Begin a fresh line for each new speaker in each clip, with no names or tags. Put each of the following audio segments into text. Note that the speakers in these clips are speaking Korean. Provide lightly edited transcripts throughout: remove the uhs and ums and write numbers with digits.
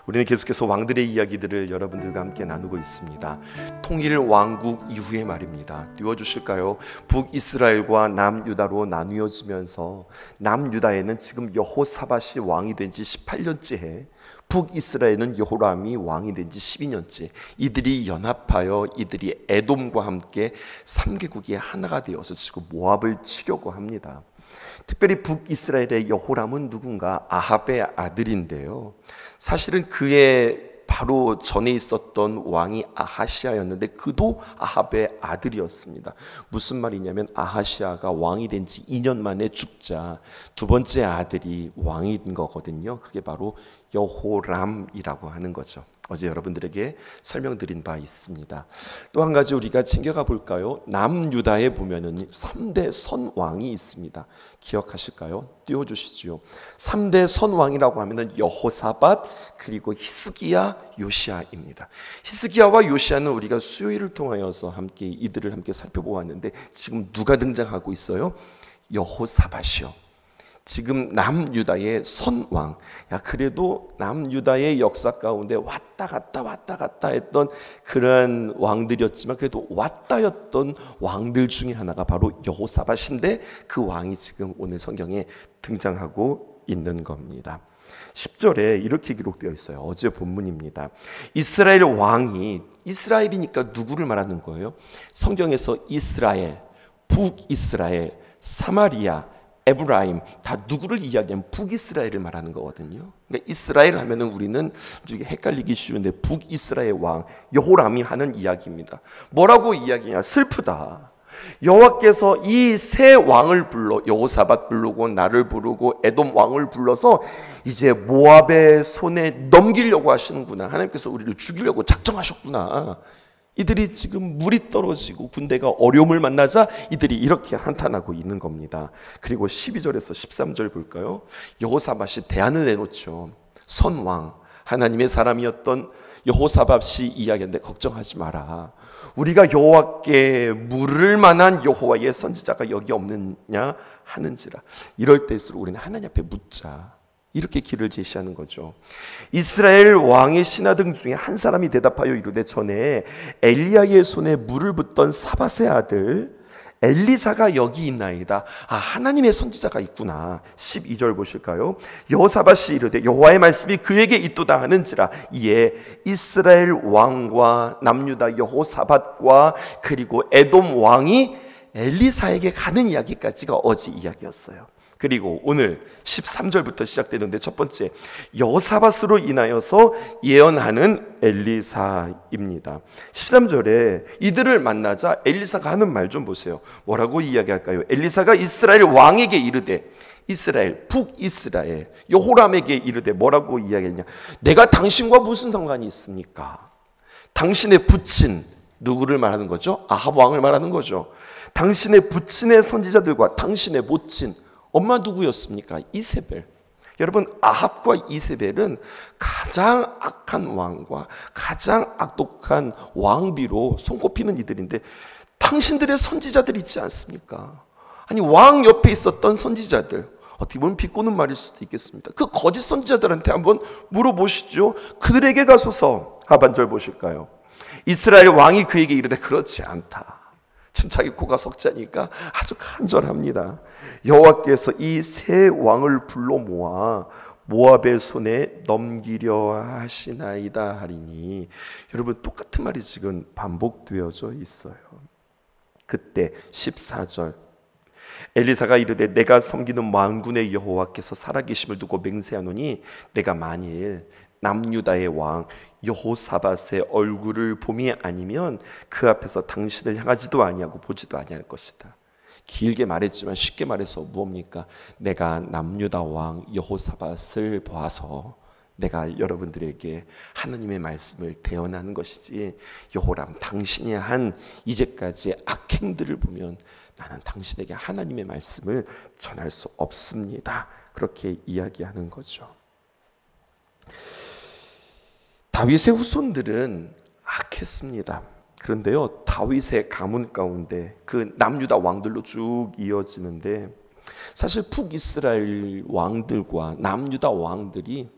우리는 계속해서 왕들의 이야기들을 여러분들과 함께 나누고 있습니다. 통일 왕국 이후에 말입니다. 띄워주실까요? 북이스라엘과 남유다로 나뉘어지면서 남유다에는 지금 여호사밧이 왕이 된 지 18년째 해, 북이스라엘은 여호람이 왕이 된 지 12년째, 이들이 연합하여 이들이 에돔과 함께 3개국이 하나가 되어서 지금 모압을 치려고 합니다. 특별히 북이스라엘의 여호람은 누군가? 아합의 아들인데요, 사실은 그의 바로 전에 있었던 왕이 아하시아였는데 그도 아합의 아들이었습니다. 무슨 말이냐면 아하시아가 왕이 된 지 2년 만에 죽자 두 번째 아들이 왕이 된 거거든요. 그게 바로 여호람이라고 하는 거죠. 어제 여러분들에게 설명드린 바 있습니다. 또 한 가지 우리가 챙겨가 볼까요? 남유다에 보면은 3대 선왕이 있습니다. 기억하실까요? 띄워주시죠. 3대 선왕이라고 하면은 여호사밧, 그리고 히스기야, 요시야입니다. 히스기야와 요시야는 우리가 수요일을 통하여서 함께 이들을 함께 살펴보았는데 지금 누가 등장하고 있어요? 여호사밧이요. 지금 남유다의 선왕. 야, 그래도 남유다의 역사 가운데 왔다 갔다 했던 그런 왕들이었지만 그래도 왔다였던 왕들 중에 하나가 바로 여호사밧인데 그 왕이 지금 오늘 성경에 등장하고 있는 겁니다. 10절에 이렇게 기록되어 있어요. 어제 본문입니다. 이스라엘 왕이, 이스라엘이니까 누구를 말하는 거예요? 성경에서 이스라엘, 북이스라엘, 사마리아, 에브라임 다 누구를 이야기하면 북이스라엘을 말하는 거거든요. 그러니까 이스라엘 하면은 우리는 헷갈리기 쉬운데 북이스라엘 왕 여호람이 하는 이야기입니다. 뭐라고 이야기냐? 슬프다. 여호와께서 이 세 왕을 불러, 여호사밧 부르고 나를 부르고 에돔 왕을 불러서 이제 모압의 손에 넘기려고 하시는구나. 하나님께서 우리를 죽이려고 작정하셨구나. 이들이 지금 물이 떨어지고 군대가 어려움을 만나자 이들이 이렇게 한탄하고 있는 겁니다. 그리고 12절에서 13절 볼까요? 여호사밧이 대안을 내놓죠. 선왕, 하나님의 사람이었던 여호사밧이 이야기하는데 걱정하지 마라. 우리가 여호와께 물을 만한 여호와의 선지자가 여기 없느냐 하는지라. 이럴 때일수록 우리는 하나님 앞에 묻자. 이렇게 길을 제시하는 거죠. 이스라엘 왕의 신하들 중에 한 사람이 대답하여 이르되 전에 엘리야의 손에 물을 붓던 사밧의 아들 엘리사가 여기 있나이다. 아, 하나님의 선지자가 있구나. 12절 보실까요? 여호사밧이 이르되 여호와의 말씀이 그에게 있도다 하는지라. 이에 이스라엘 왕과 남유다 여호사밧과 그리고 에돔 왕이 엘리사에게 가는 이야기까지가 어제 이야기였어요. 그리고 오늘 13절부터 시작되는데 첫 번째, 여호사밧으로 인하여서 예언하는 엘리사입니다. 13절에 이들을 만나자 엘리사가 하는 말 좀 보세요. 뭐라고 이야기할까요? 엘리사가 이스라엘 왕에게 이르되, 이스라엘, 북이스라엘 여호람에게 이르되 뭐라고 이야기했냐? 내가 당신과 무슨 상관이 있습니까? 당신의 부친, 누구를 말하는 거죠? 아합 왕을 말하는 거죠. 당신의 부친의 선지자들과 당신의 모친, 엄마 누구였습니까? 이세벨. 여러분, 아합과 이세벨은 가장 악한 왕과 가장 악독한 왕비로 손꼽히는 이들인데 당신들의 선지자들 있지 않습니까? 아니, 왕 옆에 있었던 선지자들, 어떻게 보면 비꼬는 말일 수도 있겠습니다. 그 거짓 선지자들한테 한번 물어보시죠. 그들에게 가소서. 하반절 보실까요? 이스라엘 왕이 그에게 이르되 그렇지 않다. 지금 자기 코가 석자니까 아주 간절합니다. 여호와께서 이 세 왕을 불러 모아 모압의 손에 넘기려 하시나이다 하리니. 여러분, 똑같은 말이 지금 반복되어져 있어요. 그때 14절 엘리사가 이르되 내가 섬기는 만군의 여호와께서 살아계심을 두고 맹세하노니 내가 만일 남유다의 왕 여호사밧의 얼굴을 봄이 아니면 그 앞에서 당신을 향하지도 아니하고 보지도 아니할 것이다. 길게 말했지만 쉽게 말해서 무엇입니까? 내가 남유다 왕 여호사밧을 보아서 내가 여러분들에게 하나님의 말씀을 대언하는 것이지, 여호람 당신이 한 이제까지의 악행들을 보면 나는 당신에게 하나님의 말씀을 전할 수 없습니다. 그렇게 이야기하는 거죠. 다윗의 후손들은 악했습니다. 그런데요, 다윗의 가문 가운데 그 남유다 왕들로 쭉 이어지는데 사실 북이스라엘 왕들과 남유다 왕들이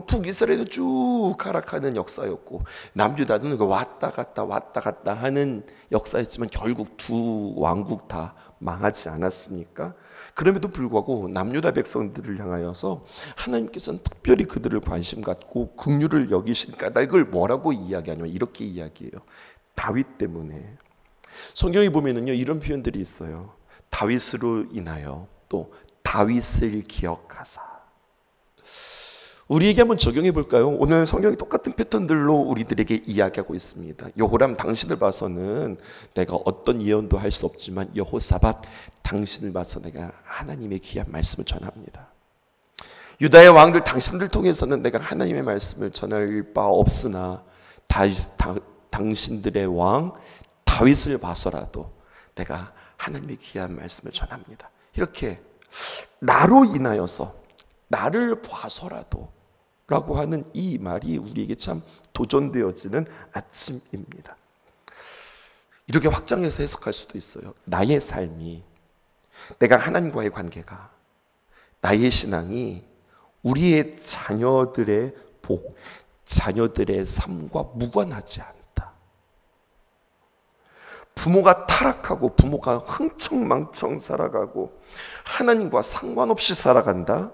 북이스라엘은 쭉 하락하는 역사였고 남유다는 왔다 갔다 하는 역사였지만 결국 두 왕국 다 망하지 않았습니까? 그럼에도 불구하고 남유다 백성들을 향하여서 하나님께서는 특별히 그들을 관심 갖고 긍휼을 여기시니까 이걸 뭐라고 이야기하냐면 이렇게 이야기해요. 다윗 때문에. 성경에 보면은요 이런 표현들이 있어요. 다윗으로 인하여 또 다윗을 기억하사. 우리에게 한번 적용해 볼까요? 오늘 성경이 똑같은 패턴들로 우리들에게 이야기하고 있습니다. 여호람 당신을 봐서는 내가 어떤 예언도 할 수 없지만 여호사밧 당신을 봐서 내가 하나님의 귀한 말씀을 전합니다. 유다의 왕들 당신들 통해서는 내가 하나님의 말씀을 전할 바 없으나 당신들의 왕 다윗을 봐서라도 내가 하나님의 귀한 말씀을 전합니다. 이렇게 나로 인하여서 나를 봐서라도 라고 하는 이 말이 우리에게 참 도전되어지는 아침입니다. 이렇게 확장해서 해석할 수도 있어요. 나의 삶이, 내가 하나님과의 관계가, 나의 신앙이 우리의 자녀들의 복, 자녀들의 삶과 무관하지 않다. 부모가 타락하고 부모가 흥청망청 살아가고 하나님과 상관없이 살아간다.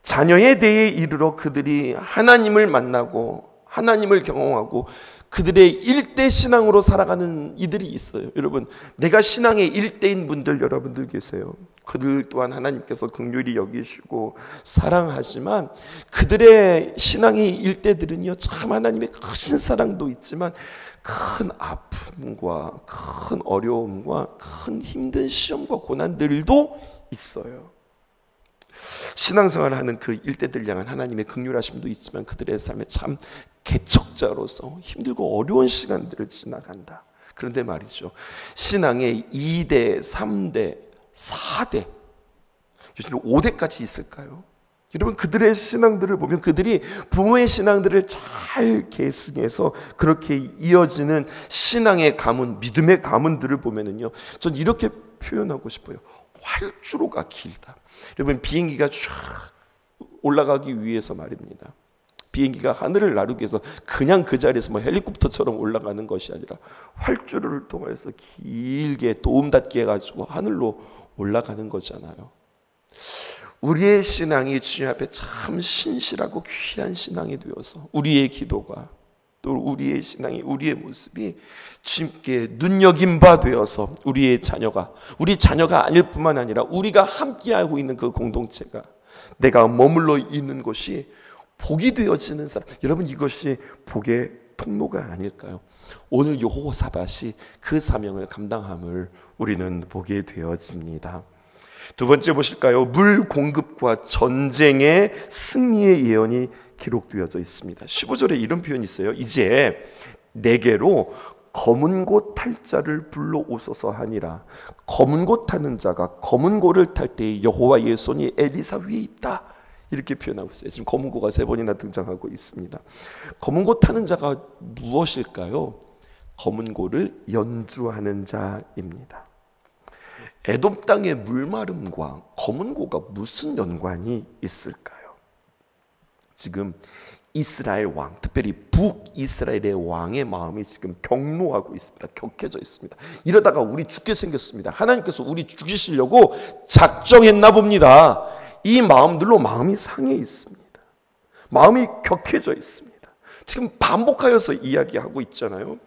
자녀에 대해 이르러 그들이 하나님을 만나고 하나님을 경험하고 그들의 일대 신앙으로 살아가는 이들이 있어요. 여러분, 내가 신앙의 일대인 분들 여러분들 계세요. 그들 또한 하나님께서 긍휼히 여기시고 사랑하지만 그들의 신앙의 일대들은요 참 하나님의 크신 사랑도 있지만 큰 아픔과 큰 어려움과 큰 힘든 시험과 고난들도 있어요. 신앙생활을 하는 그 일대들 향한 하나님의 긍휼하심도 있지만 그들의 삶에 참 개척자로서 힘들고 어려운 시간들을 지나간다. 그런데 말이죠, 신앙의 2대, 3대, 4대, 요즘 5대까지 있을까요? 여러분, 그들의 신앙들을 보면 그들이 부모의 신앙들을 잘 계승해서 그렇게 이어지는 신앙의 가문, 믿음의 가문들을 보면은요, 전 이렇게 표현하고 싶어요. 활주로가 길다. 여러분, 비행기가 쫙 올라가기 위해서 말입니다. 비행기가 하늘을 나르기 위해서 그냥 그 자리에서 뭐 헬리콥터처럼 올라가는 것이 아니라 활주로를 통해서 길게 도움닫기 해가지고 하늘로 올라가는 거잖아요. 우리의 신앙이 주님 앞에 참 신실하고 귀한 신앙이 되어서 우리의 기도가 또 우리의 신앙이, 우리의 모습이 주님께 눈여김 바 되어서 우리 자녀가 아닐 뿐만 아니라 우리가 함께하고 있는 그 공동체가, 내가 머물러 있는 곳이 복이 되어지는 사람, 여러분, 이것이 복의 통로가 아닐까요? 오늘 여호사밧이 그 사명을 감당함을 우리는 보게 되어집니다. 두 번째 보실까요? 물 공급과 전쟁의 승리의 예언이 기록되어져 있습니다. 15절에 이런 표현이 있어요. 이제 내게로 검은 고 탈 자를 불러오소서 하니라. 검은 고 타는 자가 검은 고를 탈 때 여호와의 손이 엘리사 위에 있다, 이렇게 표현하고 있어요. 지금 검은 고가 3번이나 등장하고 있습니다. 검은 고 타는 자가 무엇일까요? 검은 고를 연주하는 자입니다. 에돔 땅의 물마름과 검은 고가 무슨 연관이 있을까요? 지금 이스라엘 왕, 특별히 북이스라엘의 왕의 마음이 지금 격노하고 있습니다. 격해져 있습니다. 이러다가 우리 죽게 생겼습니다. 하나님께서 우리 죽이시려고 작정했나 봅니다. 이 마음들로 마음이 상해 있습니다. 마음이 격해져 있습니다. 지금 반복하여서 이야기하고 있잖아요.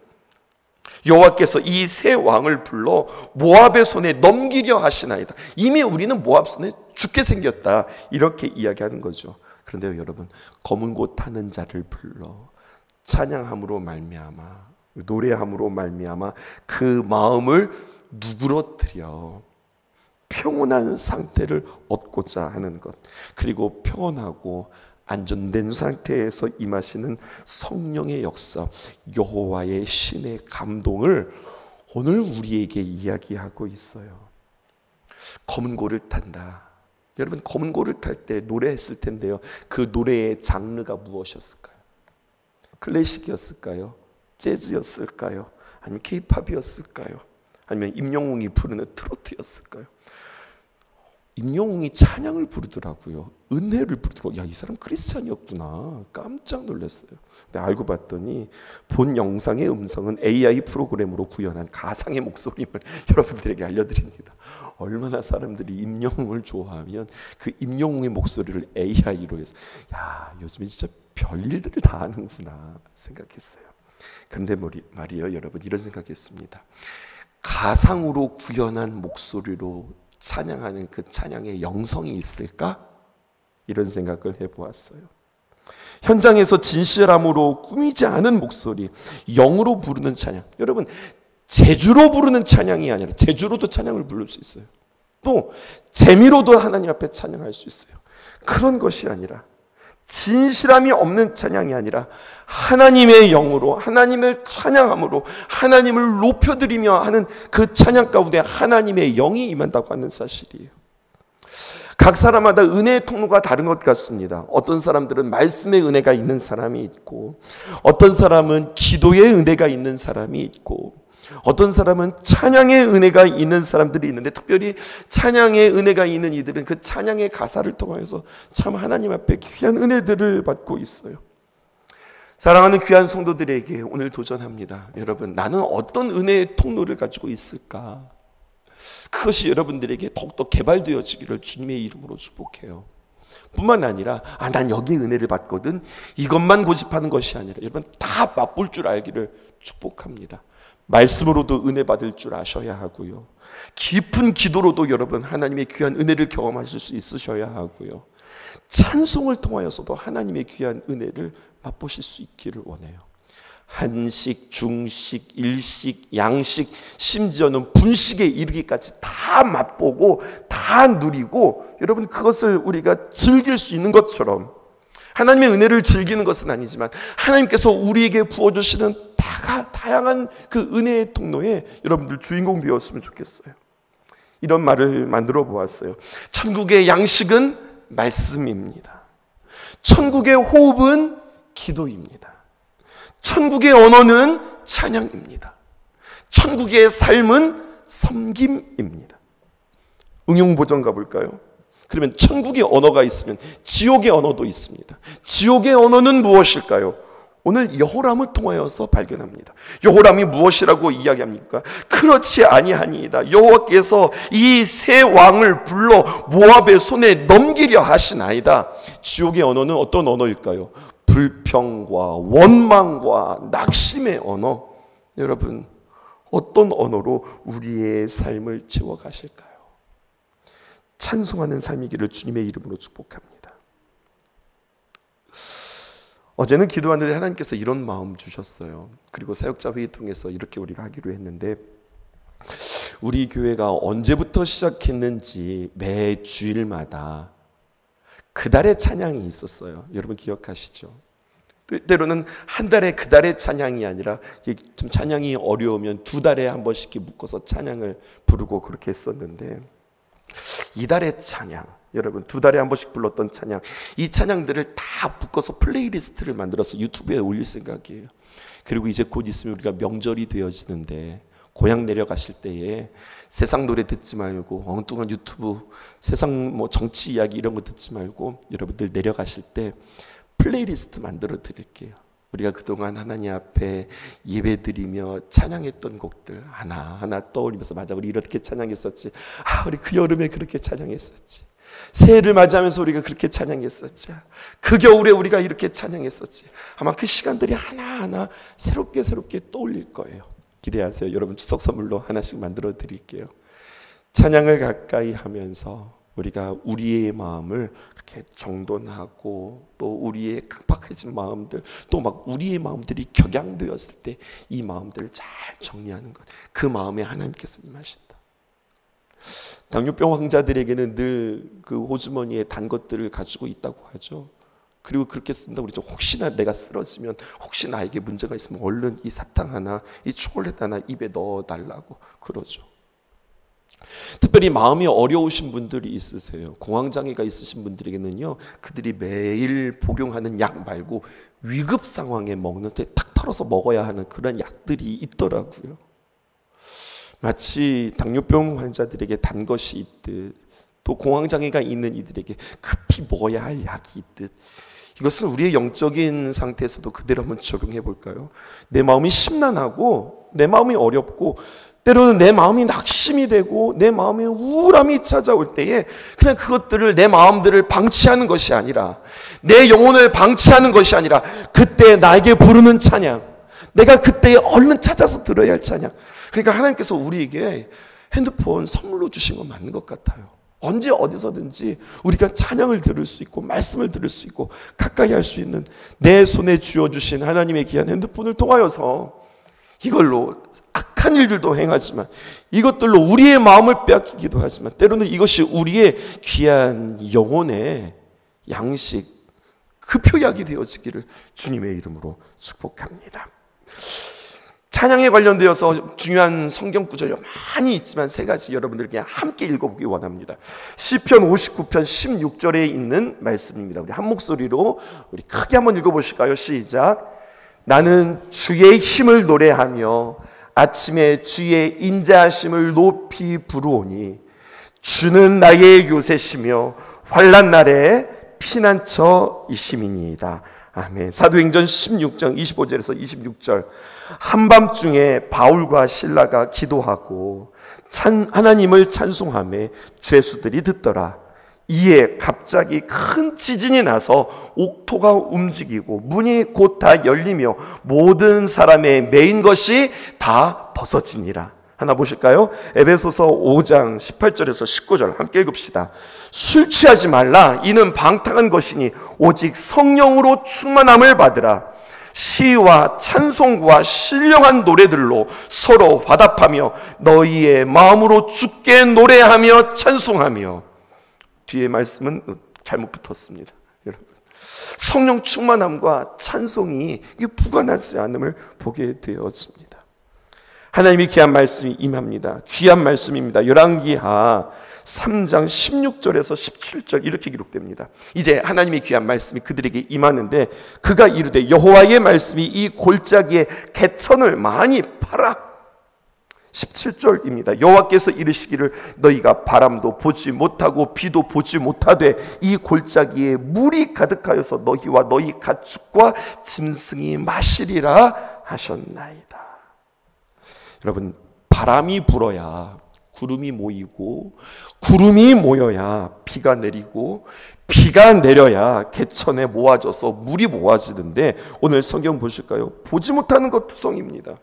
여호와께서 이 세 왕을 불러 모압의 손에 넘기려 하시나이다. 이미 우리는 모압 손에 죽게 생겼다, 이렇게 이야기하는 거죠. 그런데요, 여러분, 검은 고 타는 자를 불러 찬양함으로 말미암아, 노래함으로 말미암아 그 마음을 누그러뜨려 평온한 상태를 얻고자 하는 것, 그리고 평온하고 안전된 상태에서 임하시는 성령의 역사, 여호와의 신의 감동을 오늘 우리에게 이야기하고 있어요. 검은 고를 탄다. 여러분, 검은 고를 탈 때 노래했을 텐데요, 그 노래의 장르가 무엇이었을까요? 클래식이었을까요? 재즈였을까요? 아니면 케이팝이었을까요? 아니면 임영웅이 부르는 트로트였을까요? 임영웅이 찬양을 부르더라고요. 은혜를 부르더라고요. 야, 이 사람 크리스찬이었구나. 깜짝 놀랐어요. 근데 알고 봤더니 본 영상의 음성은 AI 프로그램으로 구현한 가상의 목소림을 여러분들에게 알려드립니다. 얼마나 사람들이 임영웅을 좋아하면 그 임영웅의 목소리를 AI로 해서 야, 요즘에 진짜 별일들을 다 하는구나 생각했어요. 그런데 말이에요, 여러분, 이런 생각했습니다. 가상으로 구현한 목소리로 찬양하는 그 찬양의 영성이 있을까? 이런 생각을 해보았어요. 현장에서 진실함으로 꾸미지 않은 목소리, 영으로 부르는 찬양. 여러분, 재주로 부르는 찬양이 아니라 재주로도 찬양을 부를 수 있어요. 또 재미로도 하나님 앞에 찬양할 수 있어요. 그런 것이 아니라 진실함이 없는 찬양이 아니라 하나님의 영으로 하나님을 찬양함으로 하나님을 높여드리며 하는 그 찬양 가운데 하나님의 영이 임한다고 하는 사실이에요. 각 사람마다 은혜의 통로가 다른 것 같습니다. 어떤 사람들은 말씀의 은혜가 있는 사람이 있고, 어떤 사람은 기도의 은혜가 있는 사람이 있고, 어떤 사람은 찬양의 은혜가 있는 사람들이 있는데, 특별히 찬양의 은혜가 있는 이들은 그 찬양의 가사를 통해서 참 하나님 앞에 귀한 은혜들을 받고 있어요. 사랑하는 귀한 성도들에게 오늘 도전합니다. 여러분, 나는 어떤 은혜의 통로를 가지고 있을까? 그것이 여러분들에게 더욱더 개발되어지기를 주님의 이름으로 축복해요. 뿐만 아니라 난 여기에 은혜를 받거든, 이것만 고집하는 것이 아니라 여러분 다 맛볼 줄 알기를 축복합니다. 말씀으로도 은혜 받을 줄 아셔야 하고요, 깊은 기도로도 여러분 하나님의 귀한 은혜를 경험하실 수 있으셔야 하고요, 찬송을 통하여서도 하나님의 귀한 은혜를 맛보실 수 있기를 원해요. 한식, 중식, 일식, 양식, 심지어는 분식에 이르기까지 다 맛보고 다 누리고, 여러분 그것을 우리가 즐길 수 있는 것처럼, 하나님의 은혜를 즐기는 것은 아니지만 하나님께서 우리에게 부어주시는 다양한 그 은혜의 통로에 여러분들 주인공 되었으면 좋겠어요. 이런 말을 만들어 보았어요. 천국의 양식은 말씀입니다. 천국의 호흡은 기도입니다. 천국의 언어는 찬양입니다. 천국의 삶은 섬김입니다. 응용 버전 가볼까요? 그러면 천국의 언어가 있으면 지옥의 언어도 있습니다. 지옥의 언어는 무엇일까요? 오늘 여호람을 통하여서 발견합니다. 여호람이 무엇이라고 이야기합니까? 그렇지 아니하니이다. 여호와께서 이 세 왕을 불러 모압의 손에 넘기려 하시나이다. 지옥의 언어는 어떤 언어일까요? 불평과 원망과 낙심의 언어. 여러분, 어떤 언어로 우리의 삶을 채워가실까요? 찬송하는 삶이기를 주님의 이름으로 축복합니다. 어제는 기도하는데 하나님께서 이런 마음 주셨어요. 그리고 사역자 회의 통해서 이렇게 우리가 하기로 했는데, 우리 교회가 언제부터 시작했는지 매 주일마다 그달의 찬양이 있었어요. 여러분 기억하시죠? 때로는 한 달에 그달의 찬양이 아니라 좀 찬양이 어려우면 두 달에 한 번씩 묶어서 찬양을 부르고 그렇게 했었는데, 이달의 찬양, 여러분 두 달에 한 번씩 불렀던 찬양, 이 찬양들을 다 묶어서 플레이리스트를 만들어서 유튜브에 올릴 생각이에요. 그리고 이제 곧 있으면 우리가 명절이 되어지는데, 고향 내려가실 때에 세상 노래 듣지 말고 엉뚱한 유튜브 세상 정치 이야기 이런 거 듣지 말고 여러분들 내려가실 때 플레이리스트 만들어 드릴게요. 우리가 그동안 하나님 앞에 예배드리며 찬양했던 곡들 하나하나 떠올리면서, 맞아, 우리 이렇게 찬양했었지, 우리 그 여름에 그렇게 찬양했었지, 새해를 맞이하면서 우리가 그렇게 찬양했었지, 그 겨울에 우리가 이렇게 찬양했었지. 아마 그 시간들이 하나하나 새롭게 떠올릴 거예요. 기대하세요. 여러분 추석 선물로 하나씩 만들어 드릴게요. 찬양을 가까이 하면서 우리가 우리의 마음을 그렇게 정돈하고, 또 우리의 각박해진 마음들, 또 막 우리의 마음들이 격양되었을 때 이 마음들을 잘 정리하는 것, 그 마음에 하나님께서 임하신다. 당뇨병 환자들에게는 늘 그 호주머니에 단 것들을 가지고 있다고 하죠. 그리고 그렇게 쓴다고 그러죠. 혹시나 내가 쓰러지면, 혹시 나에게 문제가 있으면 얼른 이 사탕 하나, 이 초콜릿 하나 입에 넣어달라고 그러죠. 특별히 마음이 어려우신 분들이 있으세요. 공황장애가 있으신 분들에게는요, 그들이 매일 복용하는 약 말고 위급 상황에 먹는 데 탁 털어서 먹어야 하는 그런 약들이 있더라고요. 마치 당뇨병 환자들에게 단 것이 있듯 또 공황장애가 있는 이들에게 급히 먹어야 할 약이 있듯, 이것은 우리의 영적인 상태에서도 그대로 한번 적용해 볼까요? 내 마음이 심란하고 내 마음이 어렵고 때로는 내 마음이 낙심이 되고 내 마음에 우울함이 찾아올 때에 그냥 그것들을, 내 마음들을 방치하는 것이 아니라, 내 영혼을 방치하는 것이 아니라 그때 나에게 부르는 찬양, 내가 그때에 얼른 찾아서 들어야 할 찬양. 그러니까 하나님께서 우리에게 핸드폰 선물로 주신 건 맞는 것 같아요. 언제 어디서든지 우리가 찬양을 들을 수 있고 말씀을 들을 수 있고 가까이 할 수 있는 내 손에 쥐어주신 하나님의 귀한 핸드폰을 통하여서 이걸로 악한 일들도 행하지만, 이것들로 우리의 마음을 빼앗기기도 하지만, 때로는 이것이 우리의 귀한 영혼의 양식, 그 표약이 되어지기를 주님의 이름으로 축복합니다. 찬양에 관련되어서 중요한 성경 구절이 많이 있지만 세 가지 여러분들 그냥 함께 읽어보기 원합니다. 시편 59편 16절에 있는 말씀입니다. 우리 한 목소리로 우리 크게 한번 읽어보실까요? 시작. 나는 주의 힘을 노래하며 아침에 주의 인자하심을 높이 부르오니 주는 나의 요새시며 환난 날에 피난처이심이니이다. 아멘. 사도행전 16장 25절에서 26절. 한밤중에 바울과 실라가 기도하고 하나님을 찬송하며 죄수들이 듣더라. 이에 갑자기 큰 지진이 나서 옥토가 움직이고 문이 곧 다 열리며 모든 사람의 매인 것이 다 벗어지니라. 하나 보실까요? 에베소서 5장 18절에서 19절 함께 읽읍시다. 술 취하지 말라. 이는 방탕한 것이니 오직 성령으로 충만함을 받으라. 시와 찬송과 신령한 노래들로 서로 화답하며 너희의 마음으로 주께 노래하며 찬송하며. 뒤에 말씀은 잘못 붙었습니다. 여러분, 성령 충만함과 찬송이 이게 부관하지 않음을 보게 되었습니다. 하나님이 귀한 말씀이 임합니다. 귀한 말씀입니다. 열왕기하 3장 16절에서 17절 이렇게 기록됩니다. 이제 하나님의 귀한 말씀이 그들에게 임하는데 그가 이르되 여호와의 말씀이 이 골짜기에 개천을 많이 팔아. 17절입니다. 여호와께서 이르시기를 너희가 바람도 보지 못하고 비도 보지 못하되 이 골짜기에 물이 가득하여서 너희와 너희 가축과 짐승이 마시리라 하셨나이다. 여러분, 바람이 불어야 구름이 모이고 구름이 모여야 비가 내리고 비가 내려야 개천에 모아져서 물이 모아지는데, 오늘 성경 보실까요? 보지 못하는 것 투성입니다.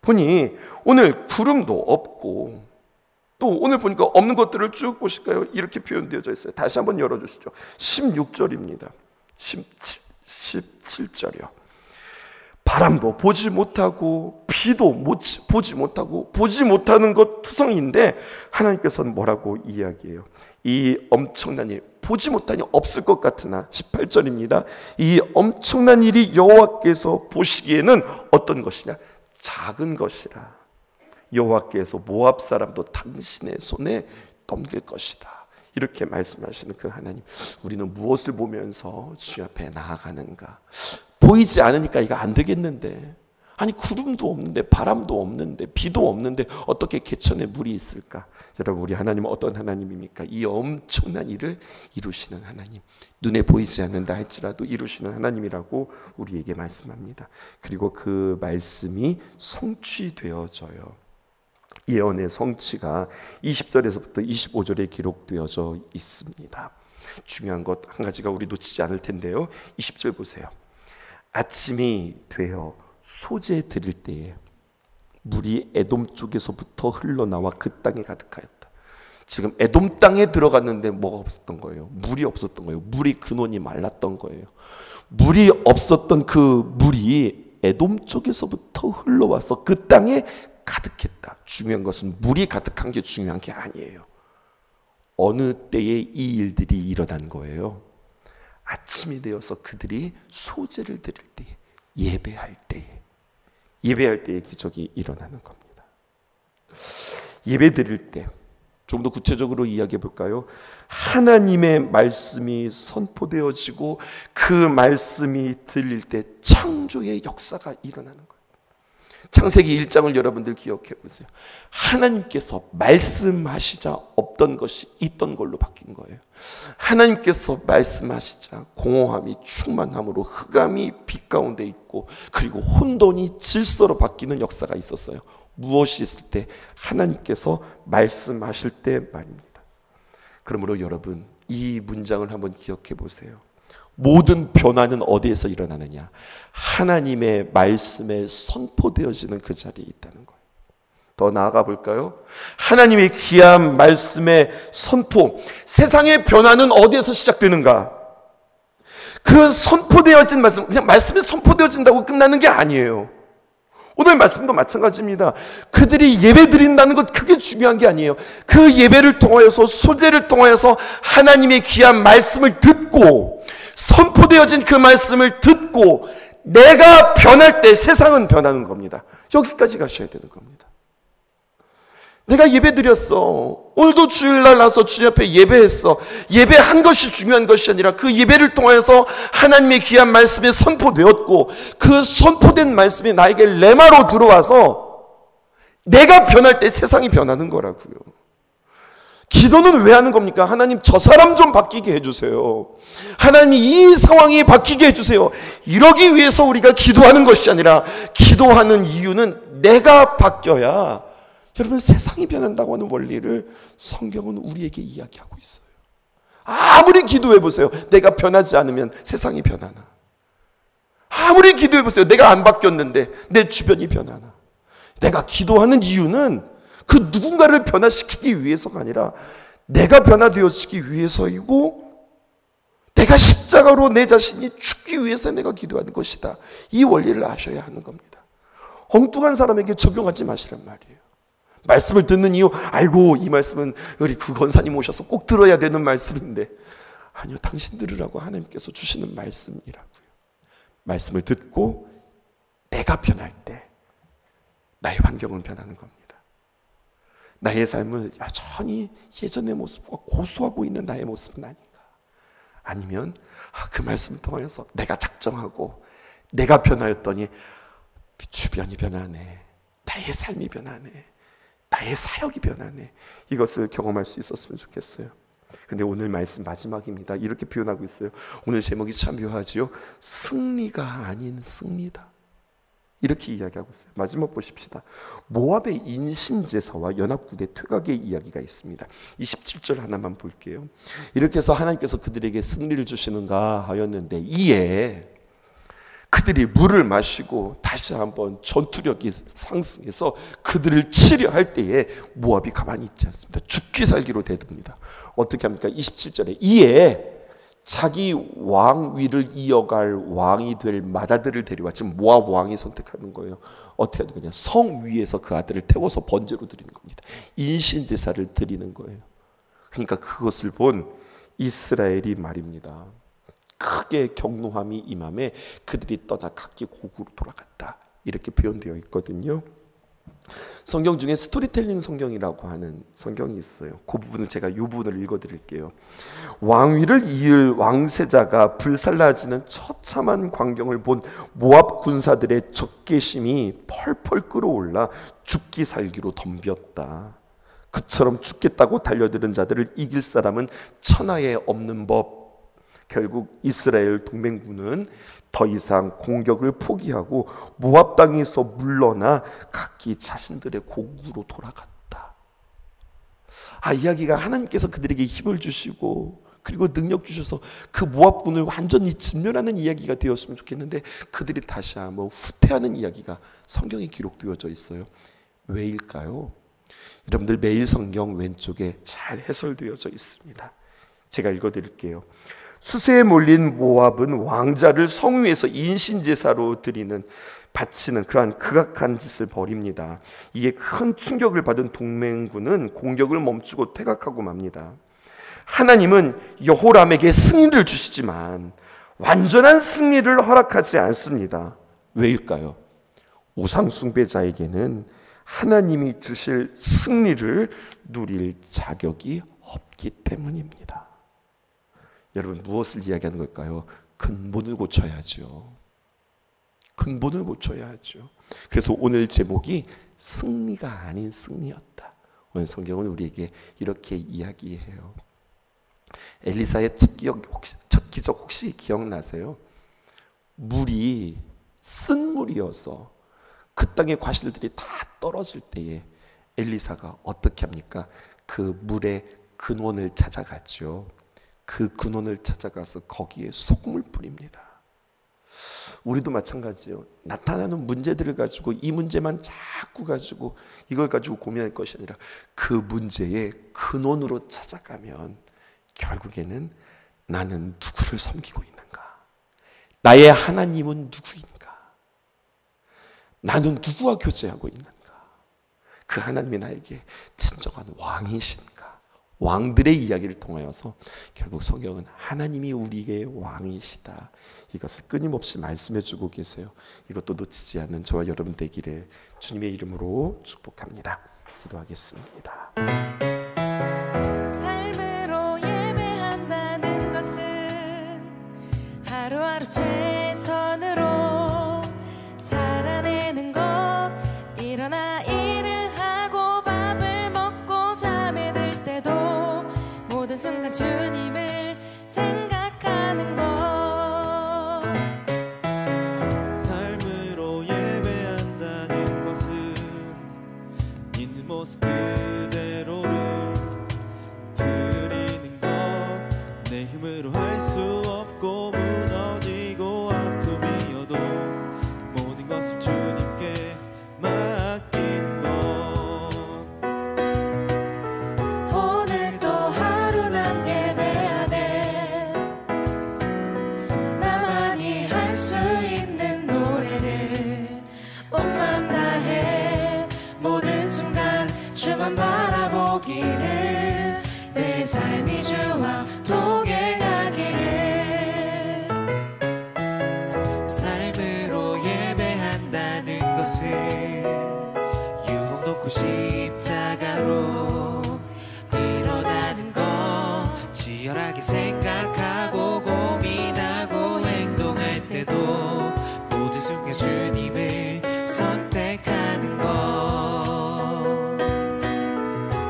보니 오늘 구름도 없고 또 오늘 보니까 없는 것들을 쭉 보실까요? 이렇게 표현되어져 있어요. 다시 한번 열어주시죠. 16절입니다. 17절이요. 바람도 보지 못하고 비도 보지 못하고 보지 못하는 것 투성인데 하나님께서는 뭐라고 이야기해요? 이 엄청난 일, 보지 못하니 없을 것 같으나 18절입니다. 이 엄청난 일이 여호와께서 보시기에는 어떤 것이냐? 작은 것이라. 여호와께서 모압 사람도 당신의 손에 넘길 것이다. 이렇게 말씀하시는 그 하나님, 우리는 무엇을 보면서 주 앞에 나아가는가? 보이지 않으니까 이거 안 되겠는데, 아니 구름도 없는데 바람도 없는데 비도 없는데 어떻게 개천에 물이 있을까? 여러분, 우리 하나님은 어떤 하나님입니까? 이 엄청난 일을 이루시는 하나님, 눈에 보이지 않는다 할지라도 이루시는 하나님이라고 우리에게 말씀합니다. 그리고 그 말씀이 성취되어져요. 예언의 성취가 20절에서부터 25절에 기록되어져 있습니다. 중요한 것 한 가지가 우리 놓치지 않을 텐데요. 20절 보세요. 아침이 되어 소재 드릴 때에 물이 에돔 쪽에서부터 흘러나와 그 땅에 가득하였다. 지금 에돔 땅에 들어갔는데 뭐가 없었던 거예요? 물이 없었던 거예요. 물이 근원이 말랐던 거예요. 물이 없었던 그 물이 에돔 쪽에서부터 흘러와서 그 땅에 가득했다. 중요한 것은 물이 가득한 게 중요한 게 아니에요. 어느 때에 이 일들이 일어난 거예요? 아침이 되어서 그들이 소제를 드릴 때, 예배할 때에 기적이 일어나는 겁니다. 예배 드릴 때, 좀 더 구체적으로 이야기해 볼까요? 하나님의 말씀이 선포되어지고 그 말씀이 들릴 때 창조의 역사가 일어나는 거예요. 창세기 1장을 여러분들 기억해 보세요. 하나님께서 말씀하시자 없던 것이 있던 걸로 바뀐 거예요. 하나님께서 말씀하시자 공허함이 충만함으로 흑암이 빛 가운데 있고, 그리고 혼돈이 질서로 바뀌는 역사가 있었어요. 무엇이 있을 때? 하나님께서 말씀하실 때 말입니다. 그러므로 여러분, 이 문장을 한번 기억해 보세요. 모든 변화는 어디에서 일어나느냐? 하나님의 말씀에 선포되어지는 그 자리에 있다는 거예요. 더 나아가 볼까요? 하나님의 귀한 말씀의 선포, 세상의 변화는 어디에서 시작되는가? 그 선포되어진 말씀, 그냥 말씀이 선포되어진다고 끝나는 게 아니에요. 오늘 말씀도 마찬가지입니다. 그들이 예배 드린다는 것 그게 중요한 게 아니에요. 그 예배를 통하여서, 소재를 통하여서 하나님의 귀한 말씀을 듣고, 선포되어진 그 말씀을 듣고 내가 변할 때 세상은 변하는 겁니다. 여기까지 가셔야 되는 겁니다. 내가 예배 드렸어. 오늘도 주일날 나서 주님 앞에 예배했어. 예배한 것이 중요한 것이 아니라 그 예배를 통해서 하나님의 귀한 말씀이 선포되었고, 그 선포된 말씀이 나에게 레마로 들어와서 내가 변할 때 세상이 변하는 거라고요. 기도는 왜 하는 겁니까? 하나님, 저 사람 좀 바뀌게 해주세요. 하나님, 이 상황이 바뀌게 해주세요. 이러기 위해서 우리가 기도하는 것이 아니라, 기도하는 이유는 내가 바뀌어야, 여러분, 세상이 변한다고 하는 원리를 성경은 우리에게 이야기하고 있어요. 아무리 기도해보세요. 내가 변하지 않으면 세상이 변하나? 아무리 기도해보세요. 내가 안 바뀌었는데 내 주변이 변하나? 내가 기도하는 이유는 그 누군가를 변화시키기 위해서가 아니라 내가 변화되어지기 위해서이고, 내가 십자가로 내 자신이 죽기 위해서 내가 기도하는 것이다. 이 원리를 아셔야 하는 겁니다. 엉뚱한 사람에게 적용하지 마시란 말이에요. 말씀을 듣는 이유, 아이고 이 말씀은 우리 구 권사님 오셔서 꼭 들어야 되는 말씀인데, 아니요, 당신 들으라고 하나님께서 주시는 말씀이라고요. 말씀을 듣고 내가 변할 때 나의 환경은 변하는 겁니다. 나의 삶을 여전히 예전의 모습과 고수하고 있는 나의 모습은 아닌가? 아니면 그 말씀을 통해서 내가 작정하고 내가 변하였더니 주변이 변하네, 나의 삶이 변하네, 나의 사역이 변하네. 이것을 경험할 수 있었으면 좋겠어요. 근데 오늘 말씀 마지막입니다. 이렇게 표현하고 있어요. 오늘 제목이 참 묘하지요. 승리가 아닌 승리다. 이렇게 이야기하고 있어요. 마지막 보십시다. 모압의 인신제사와 연합군대 퇴각의 이야기가 있습니다. 27절 하나만 볼게요. 이렇게 해서 하나님께서 그들에게 승리를 주시는가 하였는데, 이에 그들이 물을 마시고 다시 한번 전투력이 상승해서 그들을 치려 할 때에 모압이 가만히 있지 않습니다. 죽기 살기로 대듭니다. 어떻게 합니까? 27절에 이에 자기 왕위를 이어갈 왕이 될 맏아들을 데려와, 지금 모압 왕이 선택하는 거예요. 어떻게 하는 거냐? 성 위에서 그 아들을 태워서 번제로 드리는 겁니다. 인신제사를 드리는 거예요. 그러니까 그것을 본 이스라엘이 말입니다. 크게 경노함이 임함에 그들이 떠나 각기 고국으로 돌아갔다. 이렇게 표현되어 있거든요. 성경 중에 스토리텔링 성경이라고 하는 성경이 있어요. 그 부분을 제가 이 부분을 읽어드릴게요. 왕위를 이을 왕세자가 불살라지는 처참한 광경을 본 모압 군사들의 적개심이 펄펄 끓어올라 죽기 살기로 덤볐다. 그처럼 죽겠다고 달려드는 자들을 이길 사람은 천하에 없는 법. 결국 이스라엘 동맹군은 더 이상 공격을 포기하고 모압 땅에서 물러나 각기 자신들의 고국으로 돌아갔다. 이야기가 하나님께서 그들에게 힘을 주시고 그리고 능력 주셔서 그 모압군을 완전히 진멸하는 이야기가 되었으면 좋겠는데, 그들이 다시 한번 후퇴하는 이야기가 성경에 기록되어져 있어요. 왜일까요? 여러분들 매일 성경 왼쪽에 잘 해설되어져 있습니다. 제가 읽어드릴게요. 수세에 몰린 모압은 왕자를 성 위에서 인신제사로 바치는 그러한 극악한 짓을 벌입니다. 이에 큰 충격을 받은 동맹군은 공격을 멈추고 퇴각하고 맙니다. 하나님은 여호람에게 승리를 주시지만 완전한 승리를 허락하지 않습니다. 왜일까요? 우상 숭배자에게는 하나님이 주실 승리를 누릴 자격이 없기 때문입니다. 여러분, 무엇을 이야기하는 걸까요? 근본을 고쳐야죠. 근본을 고쳐야 하죠. 그래서 오늘 제목이 승리가 아닌 승리였다. 오늘 성경은 우리에게 이렇게 이야기해요. 엘리사의 첫 기적 혹시 기억나세요? 물이 쓴 물이어서 그 땅의 과실들이 다 떨어질 때에 엘리사가 어떻게 합니까? 그 물의 근원을 찾아갔죠. 그 근원을 찾아가서 거기에 소금을 뿌립니다. 우리도 마찬가지예요. 나타나는 문제들을 가지고 이 문제만 자꾸 가지고 이걸 가지고 고민할 것이 아니라 그 문제의 근원으로 찾아가면 결국에는 나는 누구를 섬기고 있는가? 나의 하나님은 누구인가? 나는 누구와 교제하고 있는가? 그 하나님이 나에게 진정한 왕이신가? 왕들의 이야기를 통하여서 결국 성경은 하나님이 우리의 왕이시다, 이것을 끊임없이 말씀해 주고 계세요. 이것도 놓치지 않는 저와 여러분 되기를 주님의 이름으로 축복합니다. 기도하겠습니다.
삶으로 예배한다는 것은 하루하루 최선으로 살아내는 것, 일어나 일을 하고 밥을 먹고 잠에 들 때도 모든 순간 주님을 생각하는 것.
삶으로 예배한다는 것은 있는 모습 그대로를 드리는 것, 내 힘으로 할 수 없고 무너지고 아픔이어도 모든 것을 주님께 맡기는 것.
오늘도 하루 난 예배하네. 나만이 할 수 있는 노래를 온맘 다해 모든 순간 주만 바라보기를, 내 삶이 주와 동행하기를.
삶으로 예배한다는 것은 유혹 놓고 십자가로 일어나는 것, 치열하게 생각하고 고민하고 행동할 때도 모든 순간 주님을 선택하는 것.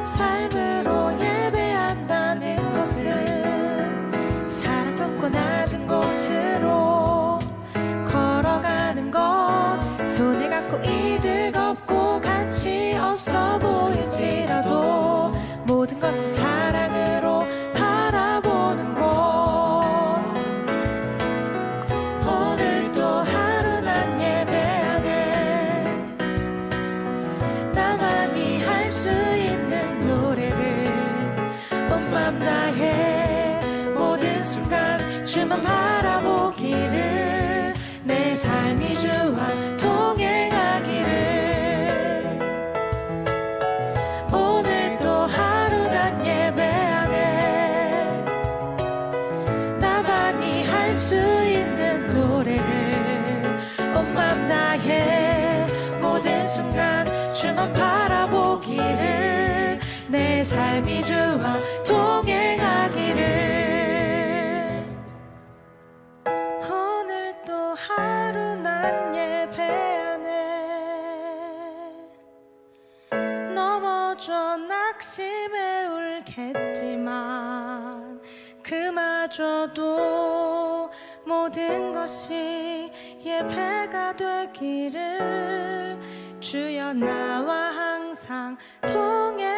삶으로 예배한다는 것은 사람 좁고 낮은 곳으로 걸어가는 것, 손에 갖고 이득 없고 가치 없어 보일지라도 모든 것을 사랑으로 바라보는 것. 오늘도 하루 난 예배하네. 나만이 할 수 있는 노래를 온맘 다해 모든 순간 주만 바라보기를, 내 삶이 주와 동행하기를. 오늘도 하루 난 예배하네. 나만이 할 수 있는 노래를 온맘 다해 모든 순간 주만 바라보기를, 내 삶이 주와 동행하기를. 오늘도 하루 난 예배하네. 넘어져 낙심에 울겠지만 그마저도 모든 것이 예배가 되기를, 주여 나와 항상 동행하소서.